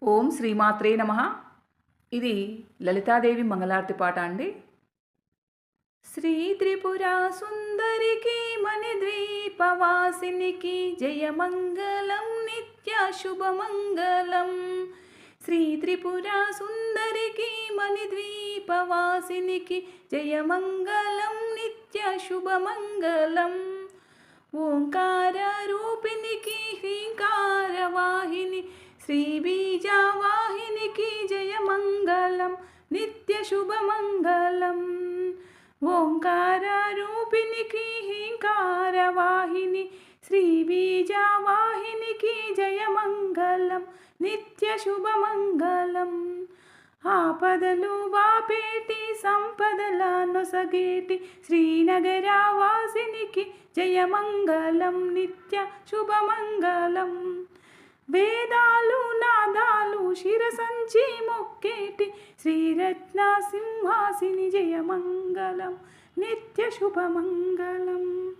ఓం శ్రీమాత్రే నమః. ఇది లలితాదేవి మంగళారతి పాట అండి. శ్రీ త్రిపురా సుందరికి మణిద్వీపవాసినికి జయమంగళం నిత్య శుభమంగళం. శ్రీ త్రిపురా సుందరికి మణిద్వీపవాసినికి జయమంగళం నిత్య శుభమంగళం. ఓంకార రూపినికి హ్రీంకార వాహిని శ్రీ బీజావాహినికి జయమంగళం నిత్య శుభమంగళం. ఓంకార రూపినికి హ్రీంకార వాహిని శ్రీ బీజావాహినికి జయమంగళం నిత్య శుభమంగళం. ఆపదలు వాపేటి సంపదల నొసగేటి శ్రీనగరవాసినికి జయమంగళం నిత్య శుభమంగళం. వేదాలు నాదాలు శిరసంచి మొక్కేటి శ్రీరత్న సింహాసిని జయమంగళం నిత్య శుభమంగళం.